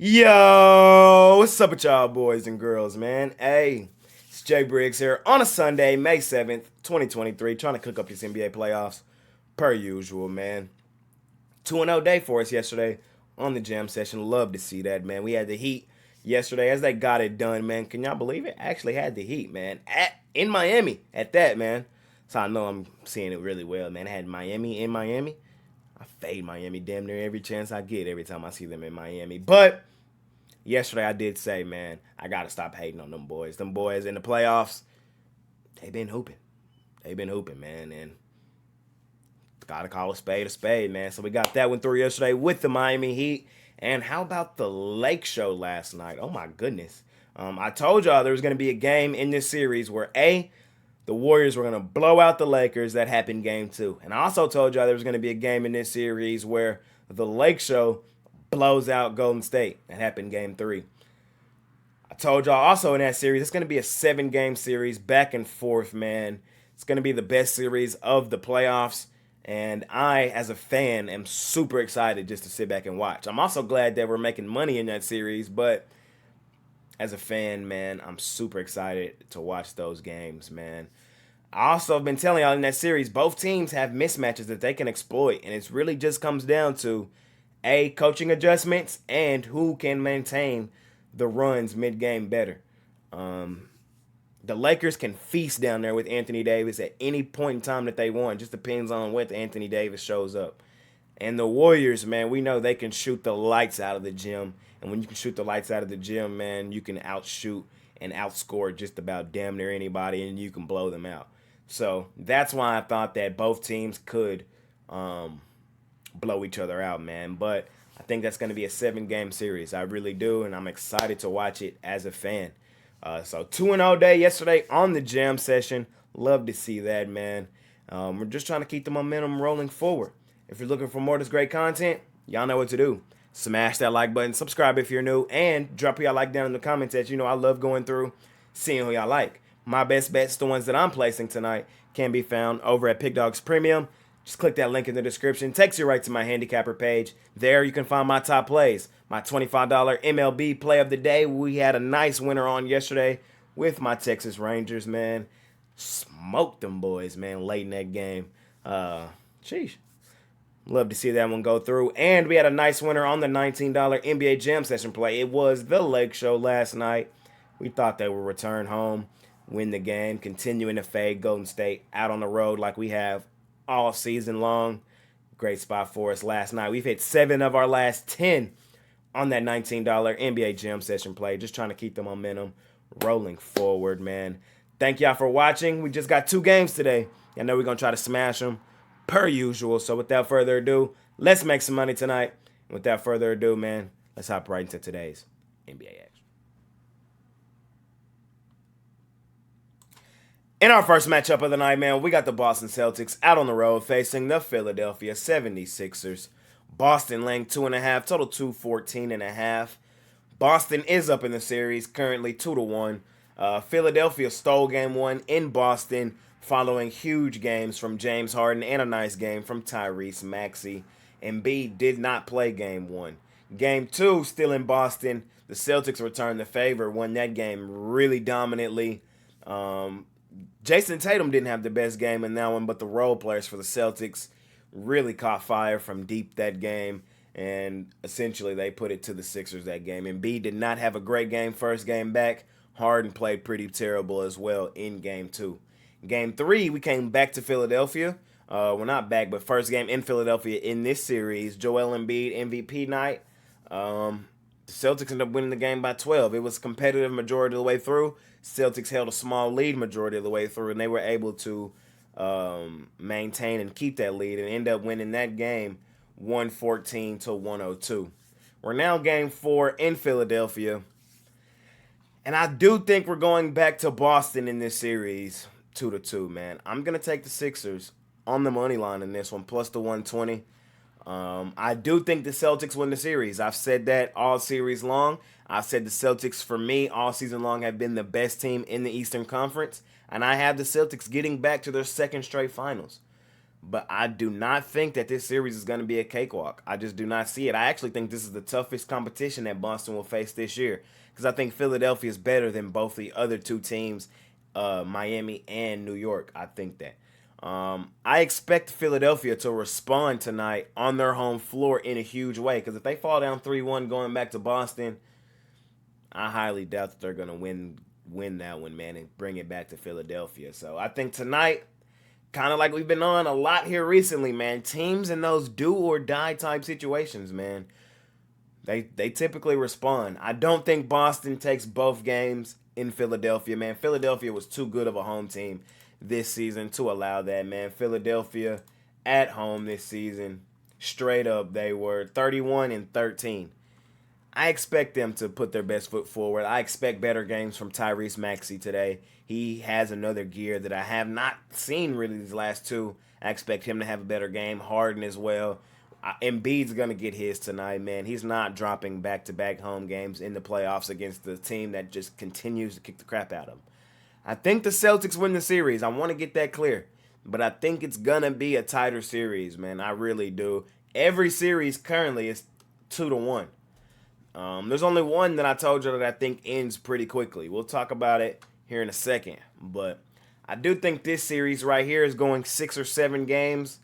Yo, what's up with y'all boys and girls, man? Hey, it's Jay Briggs here on a Sunday, May 7th, 2023, trying to cook up these NBA playoffs per usual, man. 2-0 day for us yesterday on the jam session. Love to see that, man. We had the Heat yesterday as they got it done, man. Can y'all believe it? Actually had the Heat, man, in Miami at that, man. So I know I'm seeing it really well, man. I had Miami in Miami. I fade Miami damn near every chance I get every time I see them in Miami. But yesterday I did say, man, I got to stop hating on them boys. Them boys in the playoffs, they been hooping. They been hooping, man. And got to call a spade, man. So we got that one through yesterday with the Miami Heat. And how about the Lake Show last night? Oh, my goodness. I told y'all there was going to be a game in this series where, the Warriors were going to blow out the Lakers. That happened game 2. And I also told y'all there was going to be a game in this series where the Lake Show blows out Golden State. That happened game 3. I told y'all also in that series, it's going to be a 7-game series, back and forth, man. It's going to be the best series of the playoffs. And I, as a fan, am super excited just to sit back and watch. I'm also glad that we're making money in that series, but as a fan, man, I'm super excited to watch those games, man. I also have been telling y'all in that series, both teams have mismatches that they can exploit, and it really just comes down to coaching adjustments and who can maintain the runs mid-game better. The Lakers can feast down there with Anthony Davis at any point in time that they want. Just depends on what Anthony Davis shows up. And the Warriors, man, we know they can shoot the lights out of the gym. And when you can shoot the lights out of the gym, man, you can outshoot and outscore just about damn near anybody, and you can blow them out. So that's why I thought that both teams could blow each other out, man. But I think that's going to be a 7-game series. I really do, and I'm excited to watch it as a fan. So 2-0 day yesterday on the jam session. Love to see that, man. We're just trying to keep the momentum rolling forward. If you're looking for more of this great content, y'all know what to do. Smash that like button, subscribe if you're new, and drop y'all like down in the comments that I love going through, seeing who y'all like. My best bets, the ones that I'm placing tonight, can be found over at Pickdawgz Premium. Just click that link in the description. Takes you right to my handicapper page. There you can find my top plays. My $25 MLB play of the day. We had a nice winner on yesterday with my Texas Rangers, man. Smoked them boys, man, late in that game. Sheesh. Love to see that one go through. And we had a nice winner on the $19 NBA Jam Session play. It was the Lake Show last night. We thought they would return home, win the game, continuing to fade Golden State out on the road like we have all season long. Great spot for us last night. We've hit 7 of our last 10 on that $19 NBA Jam Session play. Just trying to keep the momentum rolling forward, man. Thank y'all for watching. We just got 2 games today. I know we're going to try to smash them per usual. So without further ado, let's make some money tonight. And without further ado, man, let's hop right into today's NBA action. In our first matchup of the night, man, we got the Boston Celtics out on the road facing the Philadelphia 76ers. Boston laying 2.5, total 214.5. Boston is up in the series, currently 2-1. Philadelphia stole game 1 in Boston following huge games from James Harden and a nice game from Tyrese Maxey. Embiid did not play game 1. Game 2, still in Boston. The Celtics returned the favor, won that game really dominantly. Jason Tatum didn't have the best game in that one, but the role players for the Celtics really caught fire from deep that game, and essentially they put it to the Sixers that game. Embiid did not have a great game first game back. Harden played pretty terrible as well in game 2. Game 3, we came back to Philadelphia. We're not back, but first game in Philadelphia in this series. Joel Embiid MVP night. The Celtics ended up winning the game by 12. It was competitive majority of the way through. Celtics held a small lead majority of the way through, and they were able to maintain and keep that lead and end up winning that game 114-102. We're now game 4 in Philadelphia, and I do think we're going back to Boston in this series 2-2, man. I'm going to take the Sixers on the money line in this one, plus the 120. I do think the Celtics win the series. I've said that all series long. I've said the Celtics, for me, all season long have been the best team in the Eastern Conference, and I have the Celtics getting back to their second straight finals. But I do not think that this series is going to be a cakewalk. I just do not see it. I actually think this is the toughest competition that Boston will face this year because I think Philadelphia is better than both the other two teams, Miami and New York. I think that. I expect Philadelphia to respond tonight on their home floor in a huge way because if they fall down 3-1 going back to Boston, I highly doubt that they're going to win that one, man, and bring it back to Philadelphia. So I think tonight, kind of like we've been on a lot here recently, man, teams in those do or die type situations, man, they typically respond. I don't think Boston takes both games in Philadelphia, man. Philadelphia was too good of a home team this season to allow that, man. Philadelphia at home this season, straight up, they were 31-13. I expect them to put their best foot forward. I expect better games from Tyrese Maxey today. He has another gear that I have not seen really these last two. I expect him to have a better game. Harden as well. Embiid's going to get his tonight, man. He's not dropping back-to-back home games in the playoffs against the team that just continues to kick the crap out of him. I think the Celtics win the series. I want to get that clear. But I think it's going to be a tighter series, man. I really do. Every series currently is 2-1. There's only one that I told you that I think ends pretty quickly. We'll talk about it here in a second. But I do think this series right here is going 6 or 7 games.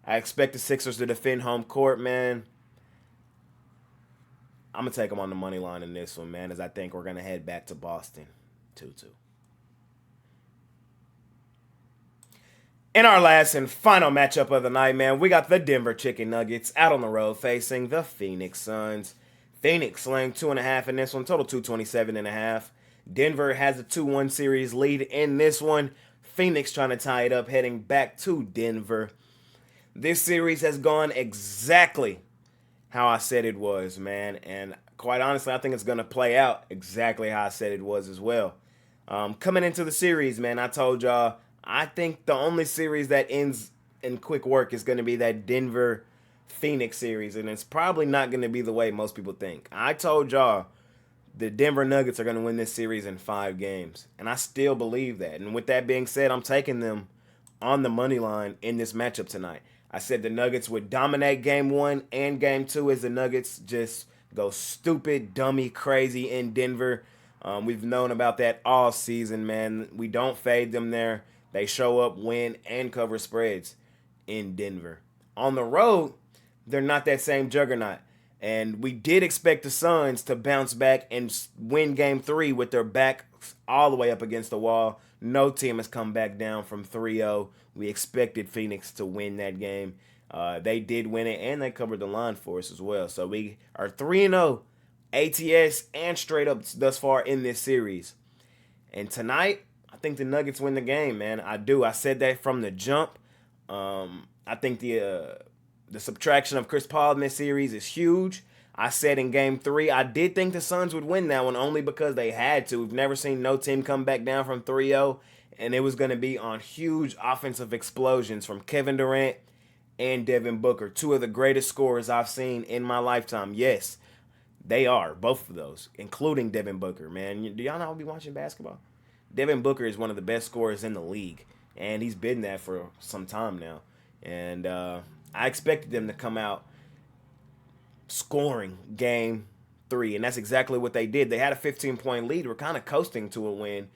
I expect the Sixers to defend home court, man. I'm going to take them on the money line in this one, man, as I think we're going to head back to Boston 2-2. In our last and final matchup of the night, man, we got the Denver Chicken Nuggets out on the road facing the Phoenix Suns. Phoenix laying 2.5 in this one, total 227.5. Denver has a 2-1 series lead in this one. Phoenix trying to tie it up, heading back to Denver. This series has gone exactly how I said it was, man. And quite honestly, I think it's going to play out exactly how I said it was as well. Coming into the series, man, I told y'all, I think the only series that ends in quick work is going to be that Denver Phoenix series, and it's probably not going to be the way most people think. I told y'all the Denver Nuggets are going to win this series in 5 games, and I still believe that. And with that being said, I'm taking them on the money line in this matchup tonight. I said the Nuggets would dominate Game 1 and Game 2 as the Nuggets just go stupid, dummy, crazy in Denver. We've known about that all season, man. We don't fade them there. They show up, win, and cover spreads in Denver. On the road, they're not that same juggernaut. And we did expect the Suns to bounce back and win Game 3 with their backs all the way up against the wall. No team has come back down from 3-0. We expected Phoenix to win that game. They did win it, and they covered the line for us as well. So we are 3-0 ATS and straight up thus far in this series. And tonight, I think the Nuggets win the game, man. I do. I said that from the jump. I think the subtraction of Chris Paul in this series is huge. I said in Game 3, I did think the Suns would win that one only because they had to. We've never seen no team come back down from 3-0, and it was going to be on huge offensive explosions from Kevin Durant and Devin Booker, 2 of the greatest scorers I've seen in my lifetime. Yes, they are, both of those, including Devin Booker, man. Do y'all know I'll be watching basketball? Devin Booker is one of the best scorers in the league, and he's been that for some time now. And I expected them to come out scoring Game 3, and that's exactly what they did. They had a 15-point lead. We're kind of coasting to a win,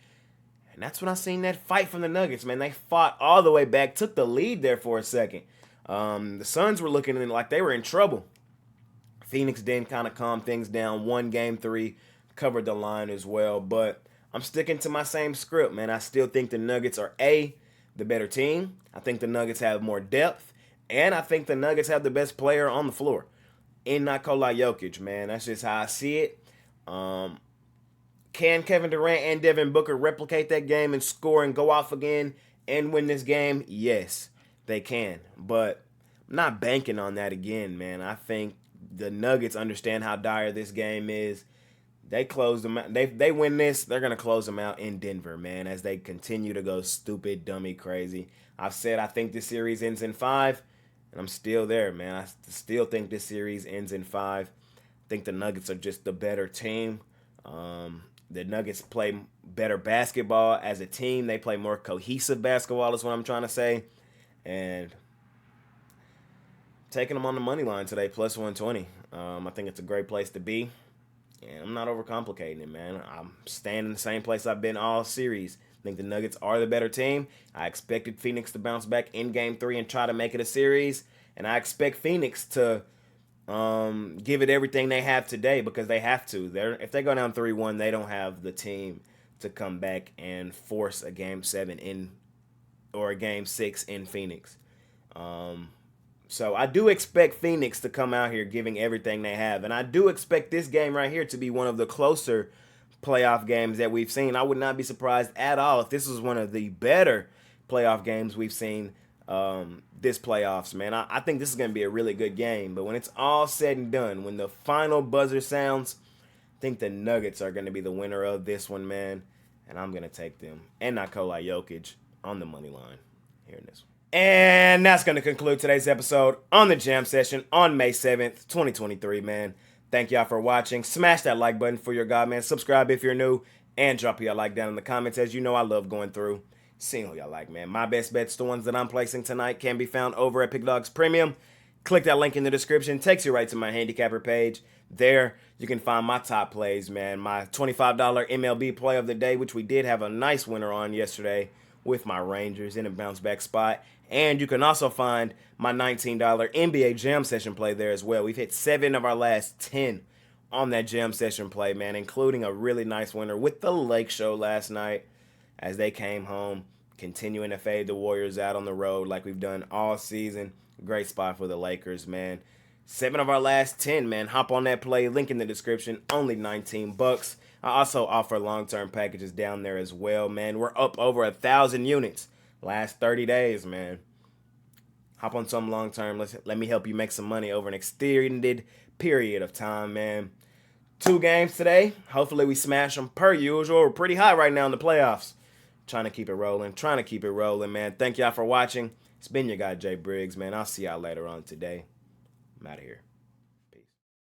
and that's when I seen that fight from the Nuggets, man. They fought all the way back, took the lead there for a second. The Suns were looking like they were in trouble. Phoenix then kind of calmed things down, won Game 3, covered the line as well, but I'm sticking to my same script, man. I still think the Nuggets are the better team. I think the Nuggets have more depth, and I think the Nuggets have the best player on the floor in Nikola Jokic, man. That's just how I see it. Can Kevin Durant and Devin Booker replicate that game and score and go off again and win this game? Yes, they can, but I'm not banking on that again, man. I think the Nuggets understand how dire this game is. They close them out. They win this, they're going to close them out in Denver, man, as they continue to go stupid, dummy, crazy. I've said I think this series ends in 5, and I'm still there, man. I still think this series ends in 5. I think the Nuggets are just the better team. The Nuggets play better basketball as a team. They play more cohesive basketball is what I'm trying to say. And taking them on the money line today, plus 120. I think it's a great place to be. And I'm not overcomplicating it, man. I'm staying in the same place I've been all series. I think the Nuggets are the better team. I expected Phoenix to bounce back in Game 3 and try to make it a series. And I expect Phoenix to give it everything they have today because they have to. If they go down 3-1, they don't have the team to come back and force a Game 7 or a Game 6 in Phoenix. So I do expect Phoenix to come out here giving everything they have. And I do expect this game right here to be one of the closer playoff games that we've seen. I would not be surprised at all if this was one of the better playoff games we've seen this playoffs, man. I think this is going to be a really good game. But when it's all said and done, when the final buzzer sounds, I think the Nuggets are going to be the winner of this one, man. And I'm going to take them and Nikola Jokic on the money line here in this one. And that's going to conclude today's episode on the Jam Session on May 7th, 2023, man. Thank y'all for watching. Smash that like button for your God, man. Subscribe if you're new. And drop your like down in the comments. As you know, I love going through, seeing who y'all like, man. My best bets, the ones that I'm placing tonight, can be found over at Pickdawgz Premium. Click that link in the description. Takes you right to my Handicapper page. There, you can find my top plays, man. My $25 MLB play of the day, which we did have a nice winner on yesterday with my Rangers in a bounce back spot. And you can also find my $19 NBA Jam Session play there as well. We've hit 7 of our last 10 on that Jam Session play, man, including a really nice winner with the Lake Show last night as they came home, continuing to fade the Warriors out on the road like we've done all season. Great spot for the Lakers, man. 7 of our last 10, man. Hop on that play. Link in the description. Only $19. I also offer long-term packages down there as well, man. We're up over 1,000 units last 30 days, man. Hop on some long-term. Let me help you make some money over an extended period of time, man. 2 games today. Hopefully we smash them per usual. We're pretty high right now in the playoffs. Trying to keep it rolling, man. Thank y'all for watching. It's been your guy, Jay Briggs, man. I'll see y'all later on today. I'm out of here.